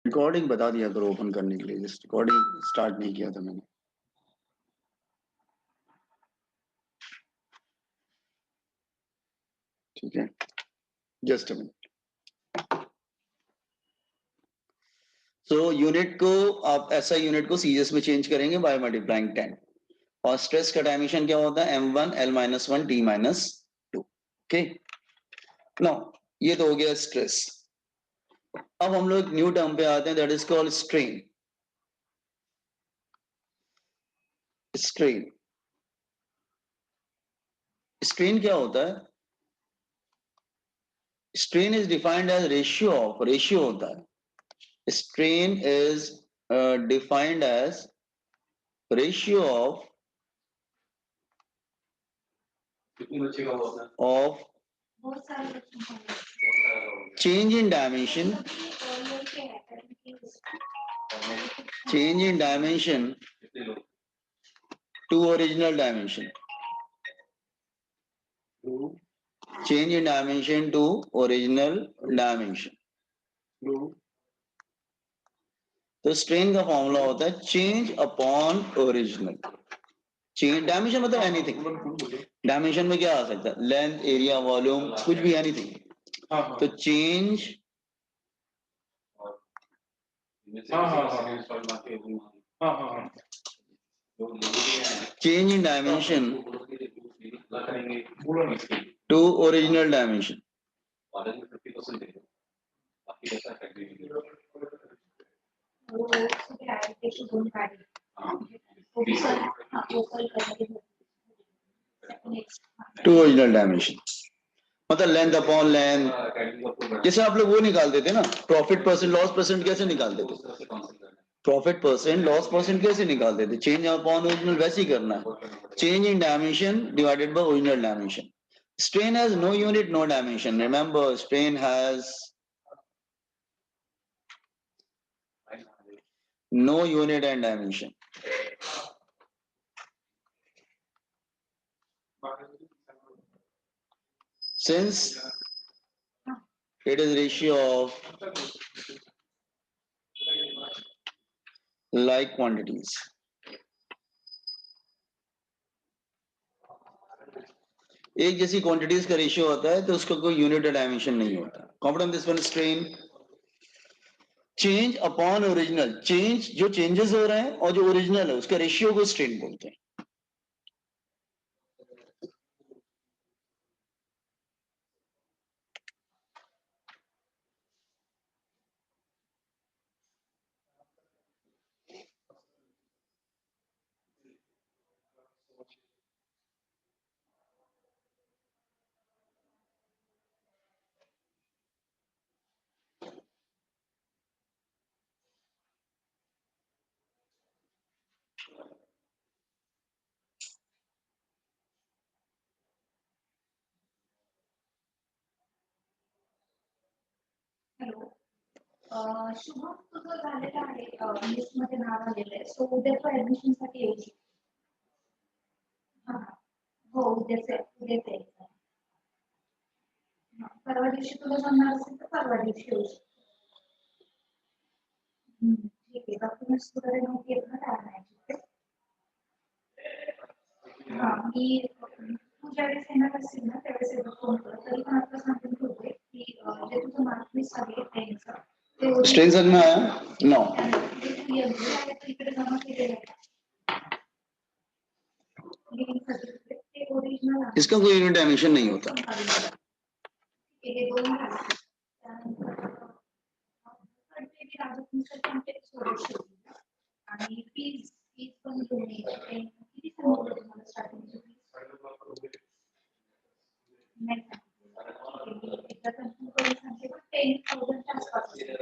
Recording बता दिया करो ओपन करने के लिए, जस्ट रिकॉर्डिंग स्टार्ट नहीं किया था मैंने। ठीक है, just a minute. So unit को आप ऐसा यूनिट को सीजीएस में चेंज करेंगे बाय मल्टीप्लाइंग 10। और स्ट्रेस का डायमेंशन क्या होता है? m1 l-1 d-2। Okay, no ये तो हो गया स्ट्रेस। अब हम लोग न्यू टर्म पे आते हैं, that is called strain. Strain, strain क्या होता है? Strain is defined as ratio of, ratio होता है। Strain is defined as ratio of change in dimension, change in dimension to original dimension, change in dimension to original dimension। तो strain का formula होता है change upon original. Change dimension मतलब anything, dimension में क्या आ सकता है? लेंथ, एरिया, वॉल्यूम, कुछ भी, एनीथिंग। तो change change in dimension to original dimension। To original dimension मतलब लेंथ अपॉन लेंथ। जैसे आप लोग वो निकालते थे ना, प्रॉफिट परसेंट लॉस परसेंट, कैसे निकालते थे? प्रॉफिट परसेंट लॉस परसेंट कैसे निकालते थे? चेंज अपॉन ओरिजिनल, वैसे ही करना है। Change in dimension divided by original dimension. Strain has no unit no dimension. Remember, strain has no unit and dimension। Since it is ratio of like quantities। एक जैसी quantities का ratio होता है तो उसका कोई यूनिट या डायमेंशन नहीं होता। Confidence this one strain change upon original. Change जो चेंजेस हो रहे हैं और जो ओरिजिनल है उसका रेशियो को स्ट्रेन बोलते हैं। हॅलो, शुभम तुझं झालेलं आहे, लिस्टमध्ये नाव आलेलं आहे, सो उद्या तू ऍडमिशनसाठी यायची. हा, हो उद्याच यायचं. परवा दिवशी तुला जमणार असेल तर परवा दिवशी येऊ शकतो. ठीक आहे, डॉक्युमेंट्स वगैरे नोट येत ना काय? हा, मी तू ज्यावेळेस येणार असेल ना त्यावेळेस एकदा फोन कर. तरी पण आता सांगून ठेवते की जे तुझं मार्क लिस्ट आहे ट्रेनचं स्ट्रेन समझ में आया? नो, इकडे जमा केलेलं आहे ते ओरिजिनल आहे। इसका कोई यूनिट डायमेंशन नहीं होता। हे दोन झाले त्यानंतर आणि फीज पण घेऊन यायची। किती सांगितलं तुम्हाला स्टार्टिंगची फीज? नाही एकदा कन्फर्म करून सांगते, पण 10,000च्या आसपास असेल।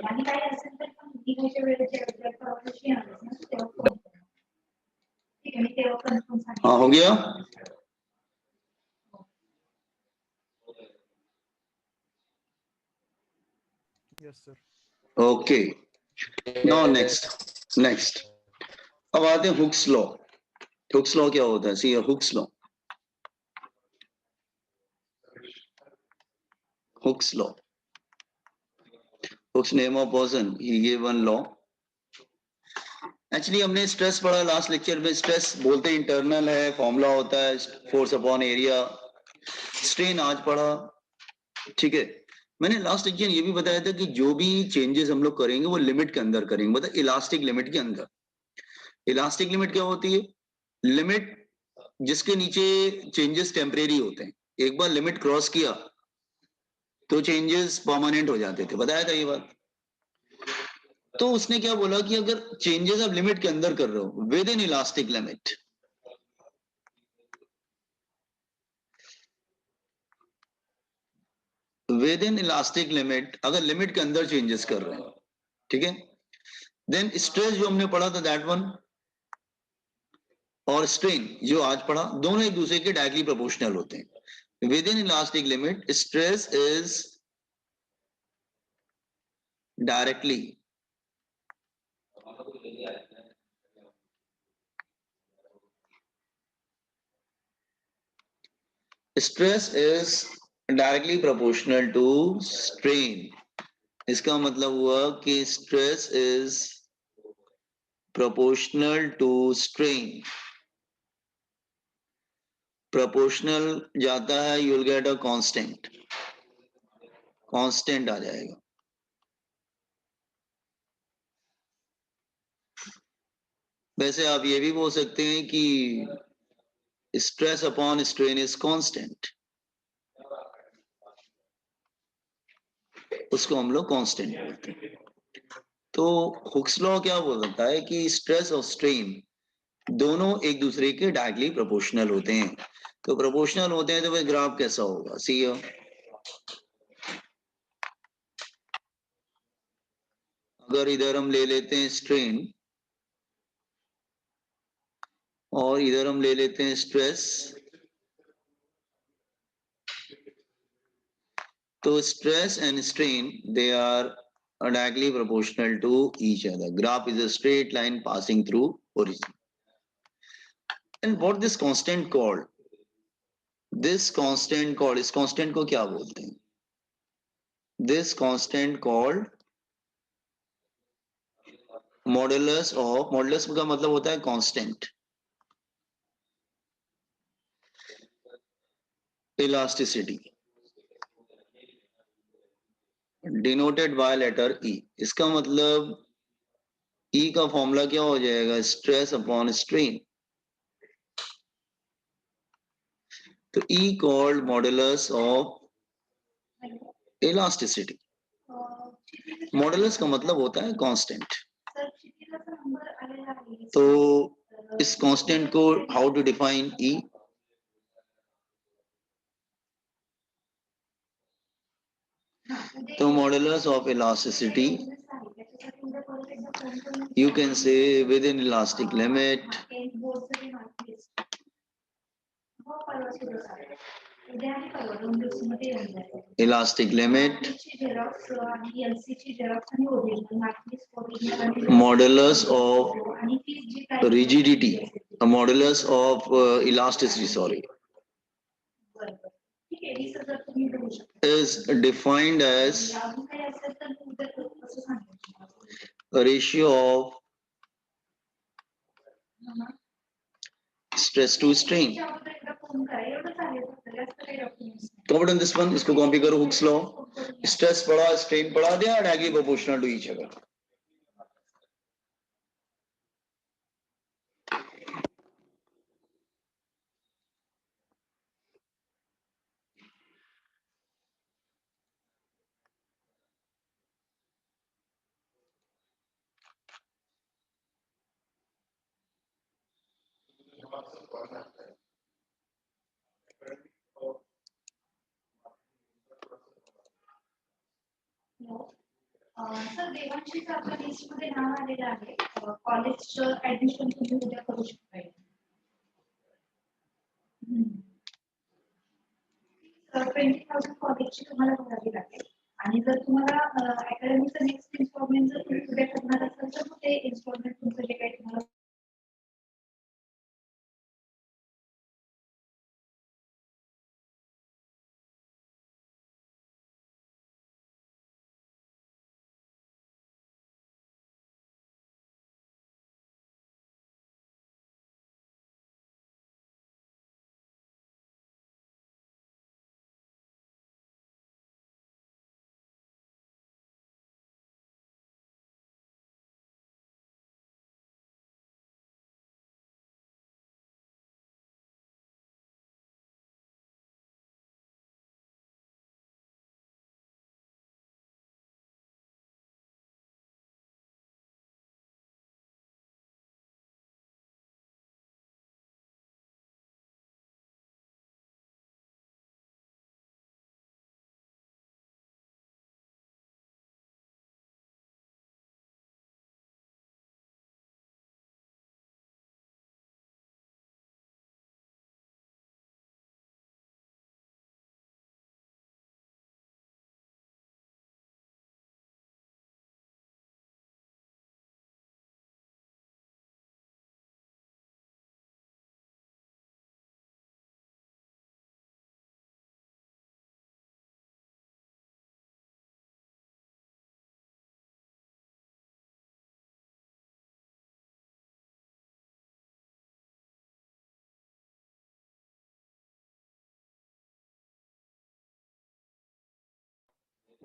आणि काही असेल तर पण निघायच्या वेळेच्या प्रॉब्लेमशी आलेस ना तेव्हा फोन कर। ठीक आहे, मी तेव्हा कन्फर्म सांगेन। हाँ, हो गया। Yes sir. Okay, now next अब आते हैं हुक्स लॉ। हुक्स लॉ क्या होता है? See Hooke's law, Hooke's law Hook's name of person, he gave one law. Actually हमने स्ट्रेस पढ़ा लास्ट लेक्चर में. स्ट्रेस बोलते इंटरनल है, फॉर्मूला होता है फोर्स अपॉन एरिया. स्ट्रेन आज पढ़ा, ठीक है. मैंने लास्ट लेक्चर ये भी बताया था कि जो भी चेंजेस हम लोग करेंगे वो लिमिट के अंदर करेंगे, मतलब इलास्टिक लिमिट के अंदर. इलास्टिक लिमिट क्या होती है? लिमिट जिसके नीचे चेंजेस टेम्परेरी होते हैं. एक बार लिमिट क्रॉस किया तो चेंजेस परमानेंट हो जाते थे, बताया था ये बात. तो उसने क्या बोला कि अगर चेंजेस आप लिमिट के अंदर कर रहे हो with in elastic limit, with in elastic limit, अगर लिमिट के अंदर चेंजेस कर रहे हैं, ठीक है, देन स्ट्रेस जो हमने पढ़ा था दैट वन, और स्ट्रेन जो आज पढ़ा, दोनों एक दूसरे के डायरेक्टली प्रोपोर्शनल होते हैं. Within elastic limit stress is directly stress is directly proportional to strain. इसका मतलब हुआ कि stress is proportional to strain. Proportional जाता है, you will get a constant, constant आ जाएगा. वैसे आप ये भी बोल सकते हैं कि stress upon strain is constant, उसको हम लोग कांस्टेंट बोलते हैं. तो हुक्स लॉ क्या बोलता है कि स्ट्रेस और स्ट्रेन दोनों एक दूसरे के डायरेक्टली प्रोपोर्शनल होते हैं. तो प्रोपोर्शनल होते हैं तो फिर ग्राफ कैसा होगा? सी, अगर इधर हम ले लेते हैं स्ट्रेन और इधर हम ले लेते हैं स्ट्रेस, तो stress and strain they are directly proportional to each other. Graph is a straight line passing through origin. And what this constant called? This constant called, इस constant को क्या बोलते हैं? This constant called modulus of, modulus का मतलब होता है constant, elasticity, denoted by letter E. इसका मतलब E का फॉर्मूला क्या हो जाएगा? Stress upon strain. तो E called modulus of elasticity. Modulus का मतलब होता है कांस्टेंट. तो इस कांस्टेंट को हाउ टू डिफाइन? E, तो modulus of elasticity you can say within elastic limit elastic limit modulus of rigidity, a modulus of elasticity, sorry, is defined as a ratio of stress to strain. Comment on this one, इसको copy करो. Hooke's law, stress पढ़ा, strain पढ़ा दिया, directly proportional to each other. Sir देवांशीचं आपल्या लिस्टमध्ये नाव आलेलं आहे. कॉलेजचं ऍडमिशन तुम्ही उद्या करू शकता. 20,000 कॉलेजची तुम्हाला भरावी लागेल. आणि जर तुम्हाला अकॅडमीचं नेक्स्ट इन्स्टॉलमेंट जर तुम्ही उद्या करणार असाल तर ते इन्स्टॉलमेंट तुमचं जे काही तुम्हाला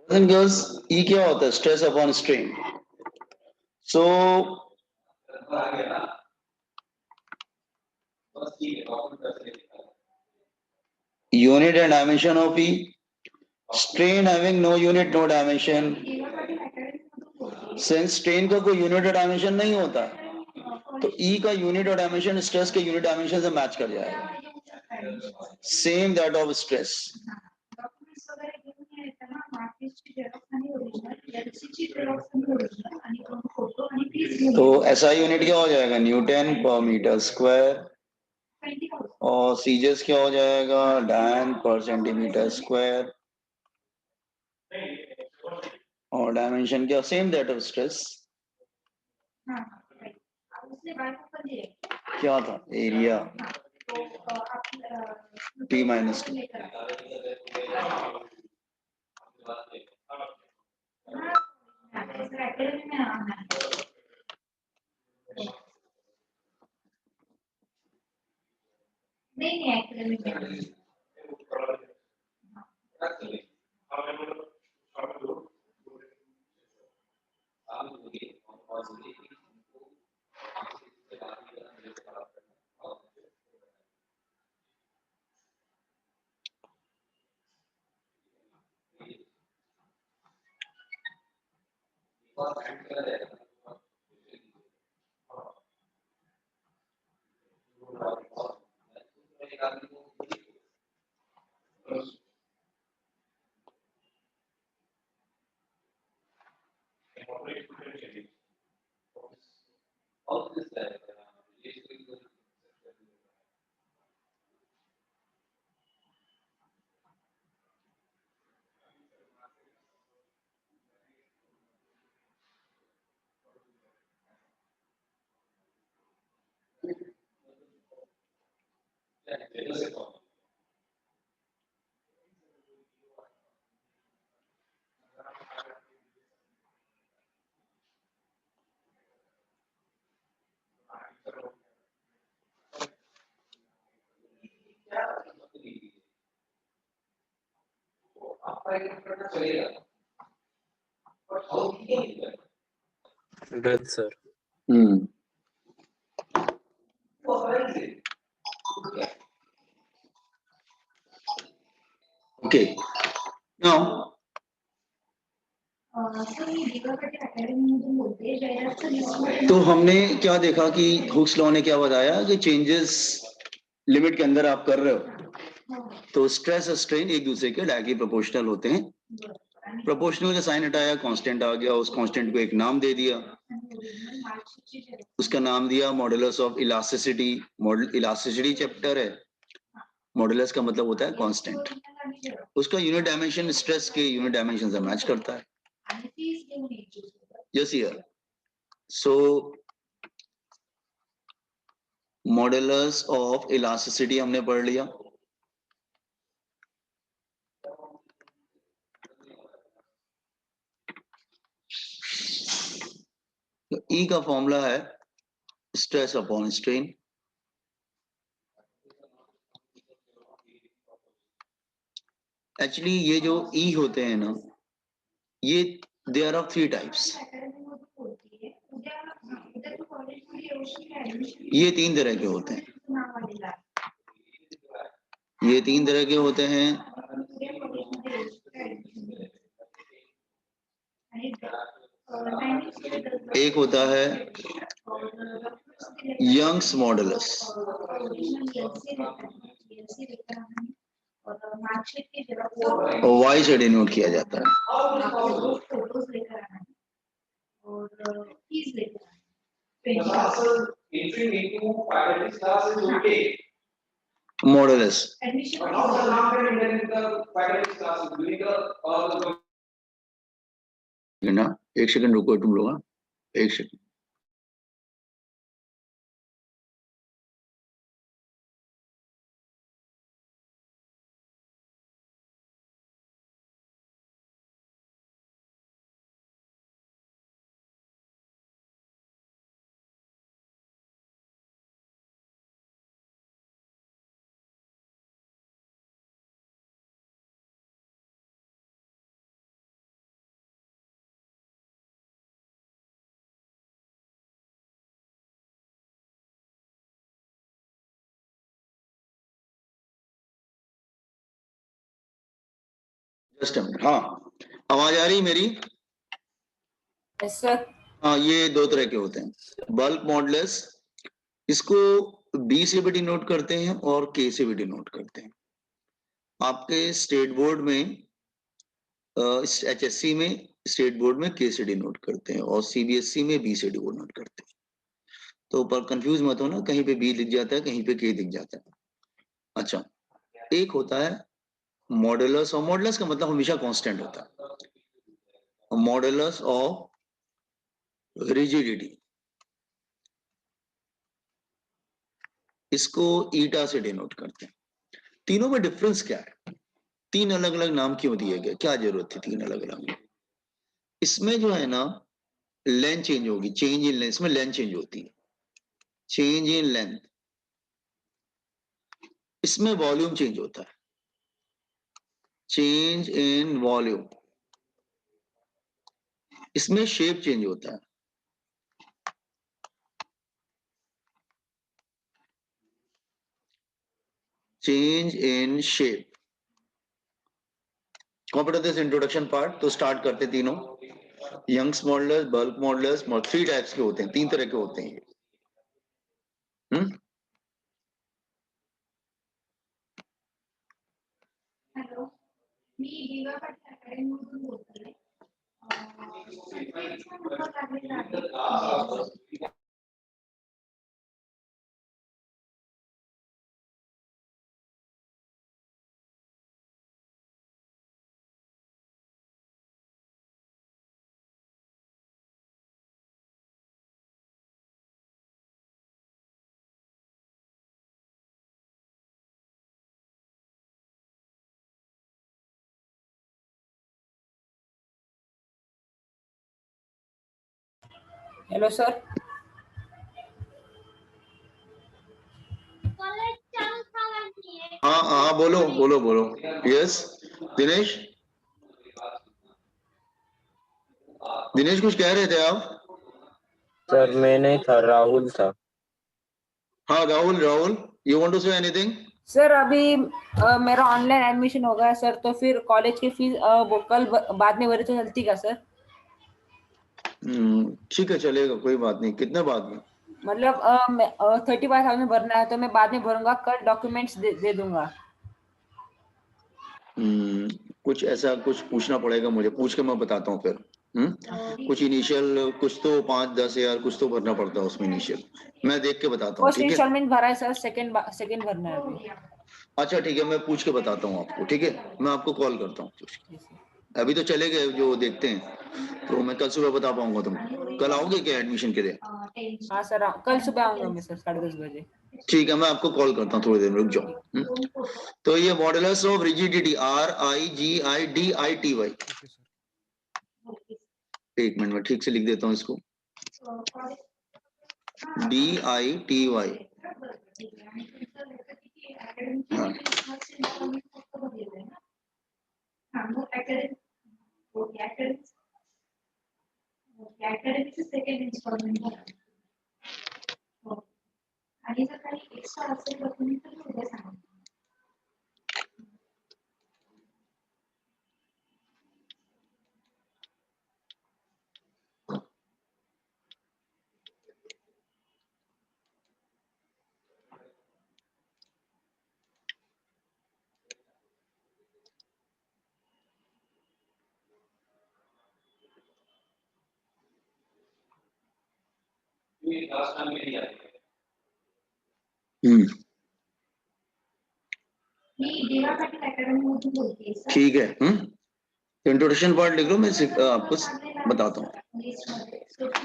गर्ल्स ई क्या होता है? Stress upon strain. So unit and dimension of E, strain having no unit no dimension. Since strain का कोई unit और dimension नहीं होता, तो E का unit और dimension stress के unit dimension से match कर जाएगा. Same that of stress. तो SI यूनिट क्या हो जाएगा? न्यूटन पर मीटर स्क्वायर. और सीजेस क्या हो जाएगा? डायन पर सेंटीमीटर स्क्वायर. और डायमेंशन क्या? Same that of stress. क्या था? Area T minus two. नहीं एकेडमिक में. Done, sir. Okay. Now, तो हमने क्या देखा कि हुक्स लॉ ने क्या बताया कि चेंजेस लिमिट के अंदर आप कर रहे हो तो स्ट्रेस और स्ट्रेन एक दूसरे के डायरेक्टली प्रोपोर्शनल होते हैं. प्रोपोर्शनल का साइन हटाया, कांस्टेंट आ गया, उस कांस्टेंट को एक नाम दे दिया. उसका नाम दिया modulus of elasticity. Model elasticity chapter है. मॉडुलस का मतलब होता है कांस्टेंट. उसका यूनिट डायमेंशन स्ट्रेस के यूनिट डायमेंशन से मैच करता है. Yes here. So modulus of elasticity हमने पढ़ लिया. तो E का फॉर्मूला है स्ट्रेस अपॉन स्ट्रेन. एक्चुअली ये जो E होते हैं ना, ये देयर आर 3 टाइप्स. ये 3 तरह के होते हैं. ये 3 तरह के होते हैं. एक होता है यंग्स मॉडुलस. वाई से डिनोट किया जाता है. मॉडुलस. ना एक सेकंड रुको तुम लोग. एक सेकंड. जस्ट हाँ, आवाज आ रही मेरी? Yes sir. हाँ, ये दो तरह के होते हैं, बल्क मॉडुलस, इसको बी से भी डिनोट करते हैं और के से भी डिनोट करते हैं। आपके स्टेट बोर्ड में HSC में, स्टेट बोर्ड में के से डिनोट करते हैं और CBSE में बी से डिनोट करते हैं। तो पर कंफ्यूज मत हो ना, कहीं पे बी दिख जाता है, कहीं पे के दिख जाता है। अच्छा, एक होता है मॉडुलस, और मॉडुलस का मतलब हमेशा कांस्टेंट होता है, मॉडुलस ऑफ रिजिडिटी, इसको ईटा से डिनोट करते हैं। तीनों में डिफरेंस क्या है? तीन अलग अलग नाम क्यों दिए गए, क्या जरूरत थी तीन अलग अलग? इसमें जो है ना लेंथ चेंज होगी, चेंज इन लेंथ, इसमें लेंथ चेंज होती है, चेंज इन लेंथ। इसमें वॉल्यूम चेंज होता है, चेंज इन वॉल्यूम। इसमें शेप चेंज होता है, change in shape. Complete this introduction part. तो स्टार्ट करते तीनों, Young's modulus, bulk modulus, 3 types के होते हैं, 3 तरह के होते हैं ये। हॅलो, मी दिवा पाटील अकॅडमीमधून बोलतोय. संकेतचा नंबर लागलेला आहे. Hello sir. हाँ हाँ, बोलो बोलो बोलो। यस दिनेश, दिनेश कुछ कह रहे थे आप? सर मैं नहीं था, राहुल था। हाँ Rahul, Rahul you want to say anything? Sir अभी मेरा ऑनलाइन एडमिशन हो गया सर, तो फिर कॉलेज की फीस कल बाद में भरी तो चलती का सर? ठीक है, चलेगा, कोई बात नहीं। कितने बाद में? मतलब 35,000 भरना है, तो मैं बाद में भरूंगा, कल डॉक्यूमेंट्स दे दूंगा। कुछ ऐसा कुछ पूछना पड़ेगा मुझे, पूछ के मैं बताता हूँ फिर। कुछ इनिशियल, कुछ तो 5-10 हजार कुछ तो भरना पड़ता है उसमें इनिशियल, मैं देख के बताता हूँ, फर्स्ट ठीक है? इंस्टॉलमेंट भरा है सर, सेकंड भरना है अभी। अच्छा ठीक है, मैं पूछ के बताता हूँ आपको, ठीक है? मैं आपको कॉल करता हूँ पूछ के। जी सर। अभी तो चले गए जो देखते हैं, तो मैं कल सुबह बता पाऊंगा तुमको। कल आओगे क्या एडमिशन के लिए? हाँ सर, कल सुबह आऊंगा मैं सर 10:30 बजे। ठीक है, मैं आपको कॉल करता हूँ, थोड़ी देर में रुक जाओ। तो ये modulus of rigidity, RIGIDITY। Okay sir. एक मिनट में ठीक से लिख देता हूँ इसको, DITY। हाँ अकॅडमीचं सेकंड इन्स्टॉलमेंट भरा. हो. आणि जर काही एक्स्ट्रा असेल तर तुम्ही तर उद्या सांगा. हम्म, मी दिवा पाटील अकॅडमीमधून बोलतेय सर. ठीक है। इंट्रोडक्शन पार्ट लिख लो, मैं आपको बताता हूँ।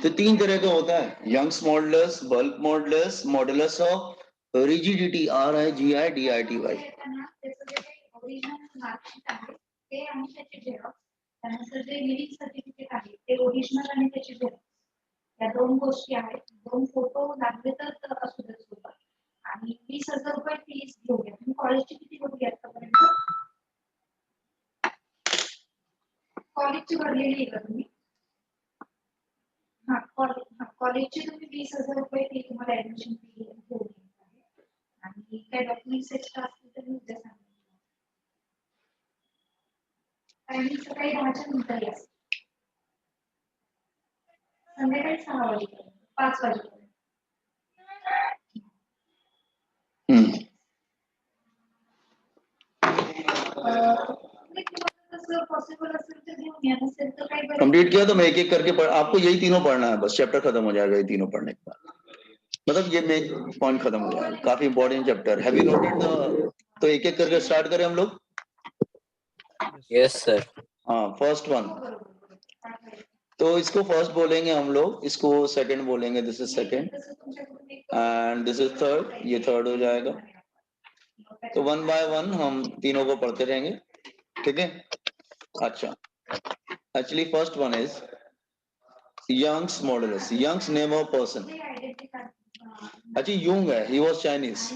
तो 3 तरह का होता है, Young's modulus, bulk modulus, modulus of rigidity, RIGIDITY। Original marksheet आहे ते आणि त्याचे झेरॉक्स, त्यानंतर जे लिव्हिंग सर्टिफिकेट आहे ते ओरिजिनल आणि त्याचे झेरॉक्स, या 2 गोष्टी आहेत. 2 फोटो लागले तर असू देत सोबत. आणि 20,000 रुपये फीस घेऊया. तुम्ही कॉलेजची किती होती आतापर्यंत? कॉलेजची भरलेली आहे का तुम्ही? हा, कॉलेजची तुम्ही 20,000 रुपये फी, तुम्हाला ऍडमिशन फी घेऊन यायचं आहे. आणि काय डॉक्युमेंट्स एक्स्ट्रा असतील तर मी उद्या सांगेन. टायमिंग सकाळी 10च्या नंतर या. संध्याकाळी 6 वाजेपर्यंत 5 वाजेपर्यंत. तुम्ही तुम्हाला तसं पॉसिबल असेल तर घेऊन या, नसेल तर काही बरं. कंप्लीट किया तो मैं एक एक करके पढ़, आपको यही तीनों पढ़ना है, बस चैप्टर खत्म हो जाएगा ये तीनों पढ़ने के बाद, मतलब ये मेन पॉइंट खत्म हो जाएगा, काफी important chapter. Have you noted the, तो एक एक करके स्टार्ट करें हम लोग। Yes sir. हाँ, फर्स्ट वन, तो इसको फर्स्ट बोलेंगे हम लोग, इसको सेकंड बोलेंगे, this is second and this is third, ये थर्ड हो जाएगा। तो वन बाय वन हम तीनों को पढ़ते रहेंगे, ठीक है। अच्छा, actually first one is Young's modulus, Young's name of person. अच्छा, यूंग है, ही वाज चाइनीज,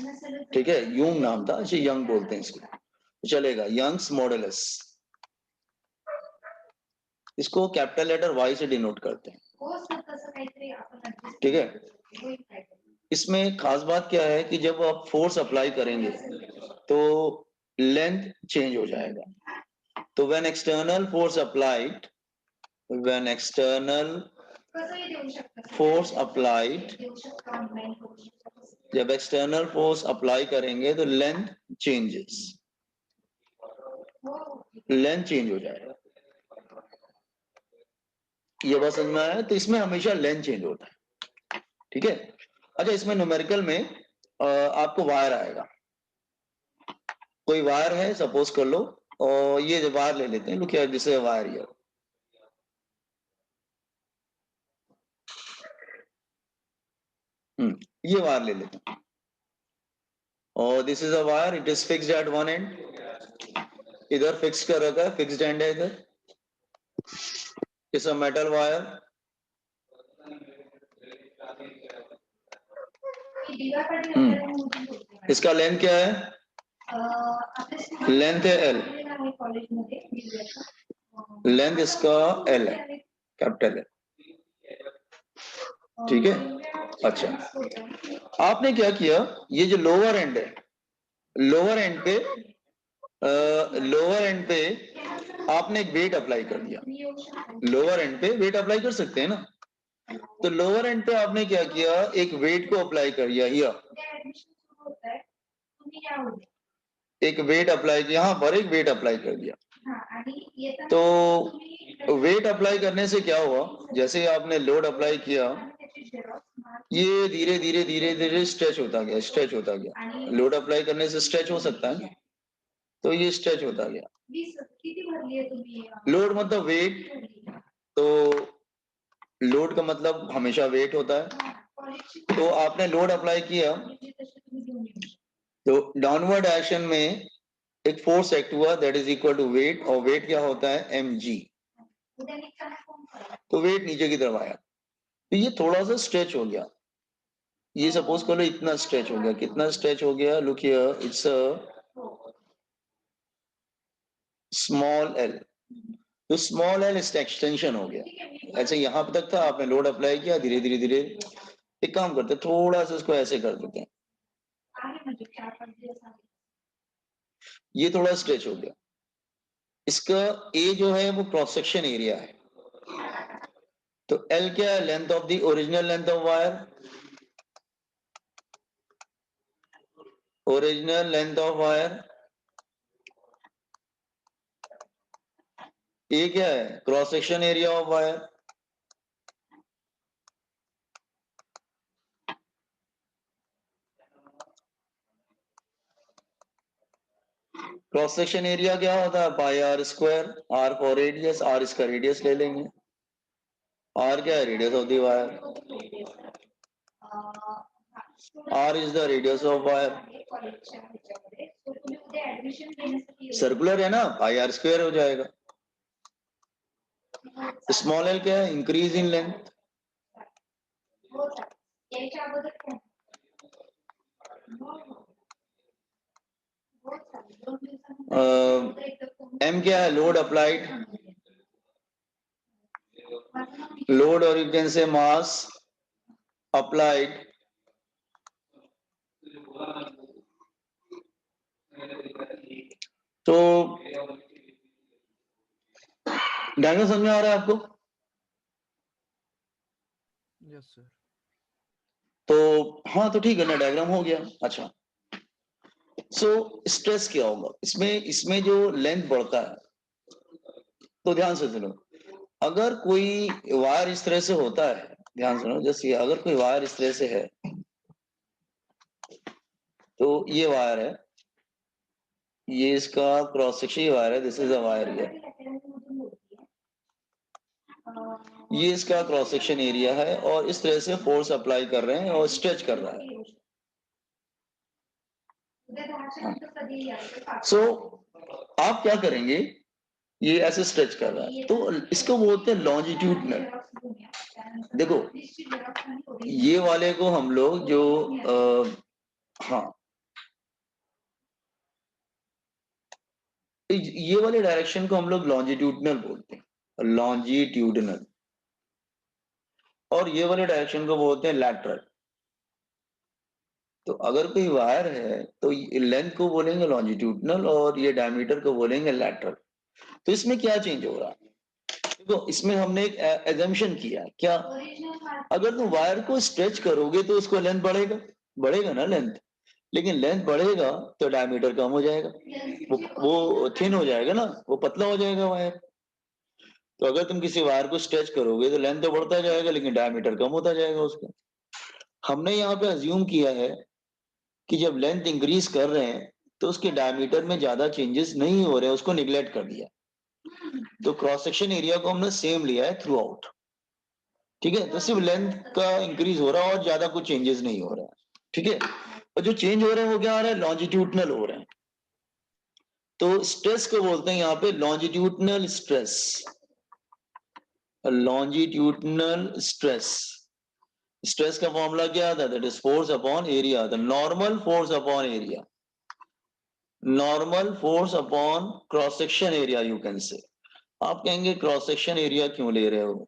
ठीक है, यूंग नाम था, अच्छा यंग बोलते हैं इसको, चलेगा। यंग्स मॉडुलस, इसको कैपिटल लेटर वाई से डिनोट करते हैं, ठीक है। इसमें खास बात क्या है कि जब आप फोर्स अप्लाई करेंगे तो लेंथ चेंज हो जाएगा। तो when external force applied, when external force applied, जब एक्सटर्नल फोर्स अप्लाई करेंगे तो लेंथ चेंजेस, लेंथ चेंज हो जाएगा। ये बात समझ में आया? तो इसमें हमेशा लेंथ चेंज होता है, ठीक है। अच्छा, इसमें न्यूमेरिकल में आपको वायर आएगा, कोई वायर है सपोज कर लो, और ये जो वायर ले लेते हैं, look here, this is a wire here, ये वायर ले लेते हैं, और this is a wire, it is fixed at one and, इधर फिक्स कर रखा है, फिक्स्ड एंड है इधर, इट्स अ मेटल वायर। इसका लेंथ क्या है? लेंथ है एल, लेंथ इसका एल है, कैपिटल है, ठीक है। अच्छा, आपने क्या किया, ये जो लोअर एंड है, लोअर एंड पे, लोअर एंड पे आपने एक वेट अप्लाई कर दिया, लोअर एंड पे वेट अप्लाई कर सकते हैं ना, तो लोअर एंड पे आपने क्या किया, एक वेट को अप्लाई कर दिया, हियर एक वेट अप्लाई किया, यहाँ पर एक वेट अप्लाई कर दिया। तो वेट अप्लाई करने से क्या हुआ, जैसे आपने लोड अप्लाई किया, ये धीरे धीरे धीरे धीरे स्ट्रेच होता गया, स्ट्रेच होता गया, लोड अप्लाई करने से स्ट्रेच हो सकता है, तो ये स्ट्रेच होता गया। लोड मतलब वेट, तो लोड का मतलब हमेशा वेट होता है, तो आपने लोड अप्लाई किया, तो डाउनवर्ड एक्शन में एक फोर्स एक्ट हुआ, that is equal to weight, और वेट क्या होता है, mg, तो वेट नीचे की तरफ आया, तो ये थोड़ा सा स्ट्रेच हो गया, ये सपोज करो इतना स्ट्रेच हो गया, कितना स्ट्रेच हो गया, look here, it's a small L, तो स्मॉल एल इसका एक्सटेंशन हो गया, ऐसे यहां तक था, आपने लोड अप्लाई किया, धीरे धीरे धीरे, एक काम करते थोड़ा सा इसको ऐसे कर देते हैं, ये थोड़ा स्ट्रेच हो गया, इसका ए जो है वो क्रॉस सेक्शन एरिया है, तो एल क्या है, length of the original length of wire, original length of wire, A क्या है, cross section area of wire, cross section area क्या होता है, pi r square, r for radius, r इसका रेडियस ले लेंगे, आर क्या है, radius of the wire, r is the radius of wire, circular है ना, पाई आर स्क्वायर हो जाएगा। स्मॉल एल क्या है, इंक्रीज इन लेंथ, एम क्या है, लोड अप्लाइड, लोड और you can say mass applied, तो डायग्राम समझ में आ रहा है आपको? Yes sir. तो हाँ, तो ठीक है ना, डायग्राम हो गया। अच्छा, सो स्ट्रेस क्या होगा इसमें जो लेंथ बढ़ता है, तो ध्यान से सुनो। अगर कोई वायर इस तरह से होता है, ध्यान सुनो, जैसे अगर कोई वायर इस तरह से है, तो ये वायर है, ये इसका क्रॉस सेक्शन वायर है, this is a wire here, ये इसका क्रॉस सेक्शन एरिया है, और इस तरह से फोर्स अप्लाई कर रहे हैं और स्ट्रेच कर रहा है। सो आप क्या करेंगे, ये ऐसे स्ट्रेच कर रहा है, तो इसको बोलते हैं लॉन्जिट्यूडनल। देखो, ये वाले को हम लोग जो हाँ, ये वाले डायरेक्शन को हम लोग लॉन्जिट्यूडनल बोलते हैं, लॉन्जिट्यूडनल। और ये वाले डायरेक्शन को बोलते हैं लैटरल। तो अगर कोई वायर है तो लेंथ को बोलेंगे लॉन्जिट्यूडनल और ये डायमीटर को बोलेंगे लैटरल। तो इसमें क्या चेंज हो रहा है? देखो, इसमें हमने एक एजम्पशन किया है, क्या? अगर तुम वायर को स्ट्रेच करोगे तो उसको लेंथ बढ़ेगा, बढ़ेगा ना लेंथ, लेकिन लेंथ बढ़ेगा तो डायमीटर कम हो जाएगा, वो थिन हो जाएगा ना, वो पतला हो जाएगा वायर। तो अगर तुम किसी वायर को स्ट्रेच करोगे तो लेंथ तो बढ़ता जाएगा, लेकिन डायमीटर कम होता जाएगा उसका। हमने यहाँ पे अज्यूम किया है कि जब लेंथ इंक्रीज कर रहे हैं तो उसके डायमीटर में ज्यादा चेंजेस नहीं हो रहे हैं, उसको निग्लेक्ट कर दिया। तो क्रॉस सेक्शन एरिया को हमने सेम लिया है थ्रू आउट, ठीक है? तो सिर्फ लेंथ का इंक्रीज हो रहा है और ज्यादा कुछ चेंजेस नहीं हो रहा है, ठीक है? और जो चेंज हो रहे हैं वो क्या आ रहा है? लॉन्जिट्यूडनल हो रहे हैं। तो स्ट्रेस को बोलते हैं यहाँ पे longitudinal stress, longitudinal stress. Stress का फॉर्मूला क्या था? That is force upon area, the normal force upon area, normal force upon cross section area you can say. आप कहेंगे क्रॉस सेक्शन एरिया क्यों ले रहे हो?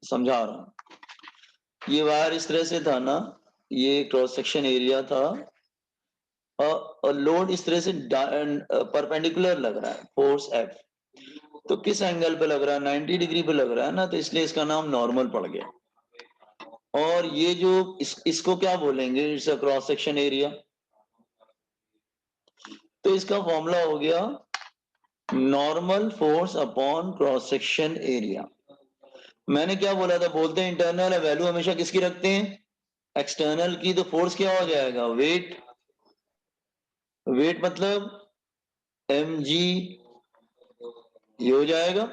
समझा रहा हूं। ये वायर इस तरह से था ना, ये क्रॉस सेक्शन एरिया था, और लोड इस तरह से परपेंडिकुलर लग रहा है, फोर्स एफ। तो किस एंगल पे लग रहा है? 90 डिग्री पे लग रहा है ना, तो इसलिए इसका नाम नॉर्मल पड़ गया। और ये जो इसको क्या बोलेंगे? It's a cross section area. तो इसका फॉर्मूला हो गया normal force upon cross section area. मैंने क्या बोला था? बोलते हैं इंटरनल वैल्यू हमेशा किसकी रखते हैं? एक्सटर्नल की। तो फोर्स क्या हो जाएगा? वेट। वेट मतलब mg, ये हो जाएगा।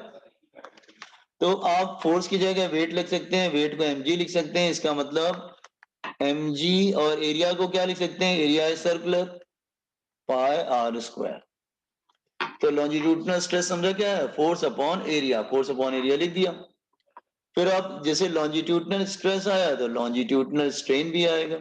तो आप फोर्स की जगह वेट लिख सकते हैं, वेट को mg लिख सकते हैं। इसका मतलब mg, और एरिया को क्या लिख सकते हैं? Area is circular, pi r square. तो लॉन्जिट्यूडनल स्ट्रेस समझा क्या है? Force upon area, force upon area लिख दिया। फिर आप जैसे लॉन्जिट्यूडनल स्ट्रेस आया तो लॉन्जिट्यूडनल स्ट्रेन भी आएगा।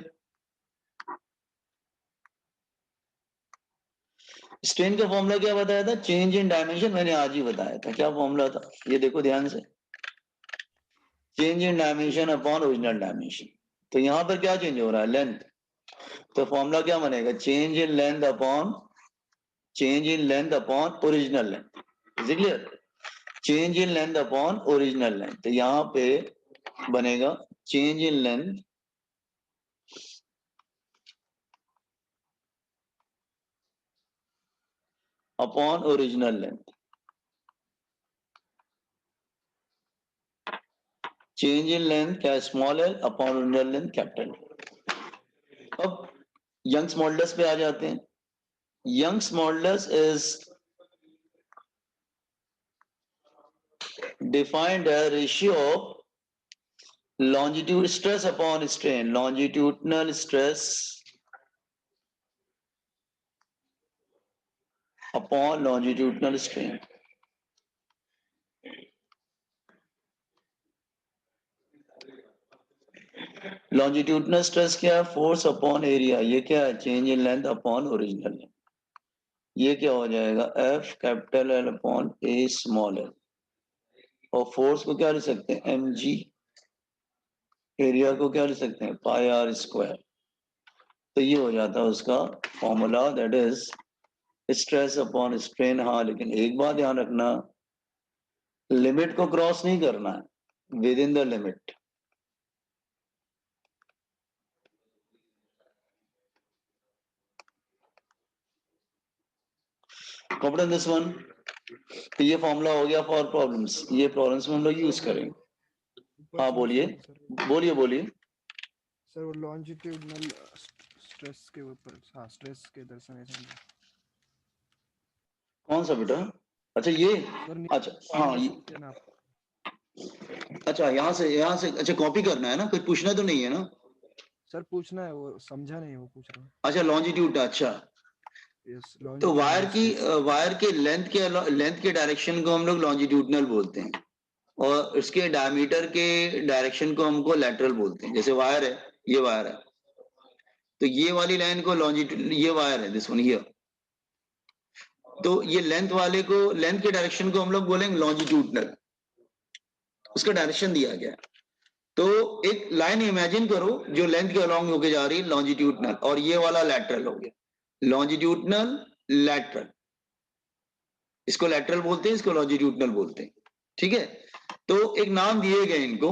स्ट्रेन का फॉर्मूला क्या बताया था? चेंज इन डायमेंशन, मैंने आज ही बताया था। क्या फॉर्मूला था? ये देखो ध्यान से, change in dimension upon original dimension. तो यहां पर क्या चेंज हो रहा है? लेंथ। तो फॉर्मूला क्या बनेगा? Change in length upon, change in length upon original length. Is it clear? Change in length upon original length. तो यहां पे बनेगा change in length upon original length. Change in length क्या? Small L upon original length capital. अब Young's modulus पे आ जाते हैं। Young's modulus is defined as ratio of longitude stress upon strain, longitudinal stress upon longitudinal strain। longitudinal stress क्या है? Force upon area. ये क्या है? Change in length upon original length. ये क्या हो जाएगा? एफ कैपिटल एल अपॉन ए small L. और फोर्स को क्या लिख सकते हैं? M G. एरिया को क्या लिख सकते हैं? पाई आर स्क्वायर। तो ये हो जाता है उसका formula, that is stress upon strain. हाँ, लेकिन एक बात ध्यान रखना, लिमिट को क्रॉस नहीं करना है, with in the limit. Competent this one. तो ये फॉर्मूला हो गया फॉर प्रॉब्लम्स, ये प्रॉब्लम्स में हम लोग यूज करेंगे। ऊपर हाँ से बोलिए, नीचे सर, बोलिए बोलिए। सर वो लॉन्जिट्यूडनल स्ट्रेस के ऊपर, हाँ स्ट्रेस के दर्शन ऐसे नहीं। कौन सा बेटा? अच्छा ये, सर अच्छा हाँ ये, नीचे ना, अच्छा यहाँ से अच्छा कॉपी करना है ना, कुछ पूछना तो नहीं है ना? सर पूछना है, वो समझा नहीं, वो पूछ रहा हूँ। अच्छा लॉन्जिट्यूड, अच्छा। यस, तो लॉन्जिट्यूडनल स्ट्रेस। वायर के लेंथ के डायरेक्शन को हम लोग लॉन्जिट्यूडनल बोलते हैं, और उसके डायमीटर के डायरेक्शन को हमको लैटरल बोलते हैं। जैसे वायर है, ये वायर है, तो ये वाली लाइन को लॉन्जिट्यूड, ये वायर है दिस वन हियर, तो ये लेंथ वाले को, लेंथ के डायरेक्शन को हम लोग बोलेंगे लॉन्जिट्यूडनल, उसका डायरेक्शन दिया गया है। तो एक लाइन इमेजिन करो जो लेंथ के अलोंग होके जा रही है, लॉन्जिट्यूडनल, और ये वाला लैटरल हो गया, लॉन्जिट्यूडनल लैटरल, इसको लैटरल बोलते हैं, इसको लॉन्जिट्यूडनल बोलते हैं। ठीक है, तो एक नाम दिए गए इनको।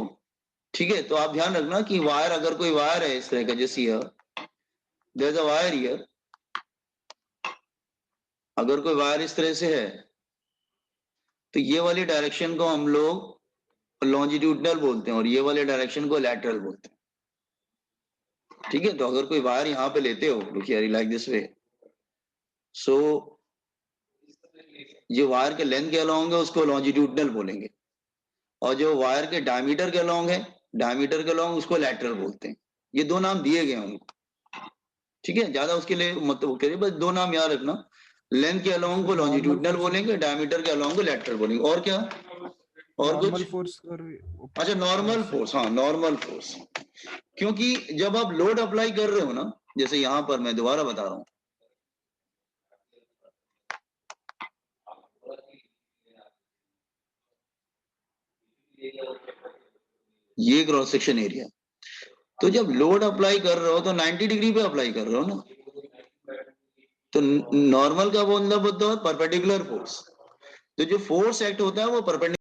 ठीक है, तो आप ध्यान रखना कि वायर, अगर कोई वायर है इस तरह का, जैसे there is a wire here, अगर कोई वायर इस तरह से है, तो ये वाली डायरेक्शन को हम लोग लॉन्जिट्यूडनल बोलते हैं, और ये वाले डायरेक्शन को लैटरल बोलते हैं। ठीक है, तो अगर कोई वायर यहाँ पे लेते हो, look here like this way, so जो वायर के लेंथ के अलोंग है उसको लॉन्जिट्यूडनल बोलेंगे, और जो वायर के डायमीटर के अलोंग है, डायमीटर के अलोंग उसको लैटरल बोलते हैं। ये दो नाम दिए गए हैं उनको। ठीक है, ज्यादा उसके लिए मतलब करिए, बस दो नाम याद रखना, लेंथ के अलोंग को नॉर्मल लॉन्जिट्यूडनल फोर्स, बोलेंगे, डायमीटर के अलोंग को लैटरल बोलेंगे। और क्या, और नॉर्मल कुछ? फोर्स कर, अच्छा नॉर्मल फोर्स, हाँ नॉर्मल फोर्स, क्योंकि जब आप लोड अप्लाई कर रहे हो ना, जैसे यहां पर मैं दोबारा बता रहा हूं, ये क्रॉस सेक्शन एरिया, तो जब लोड अप्लाई कर रहे हो तो 90 डिग्री पे अप्लाई कर रहे हो ना, तो नॉर्मल का मतलब होता है परपेंडिकुलर फोर्स, तो जो फोर्स एक्ट होता है वो परपेंडिकुलर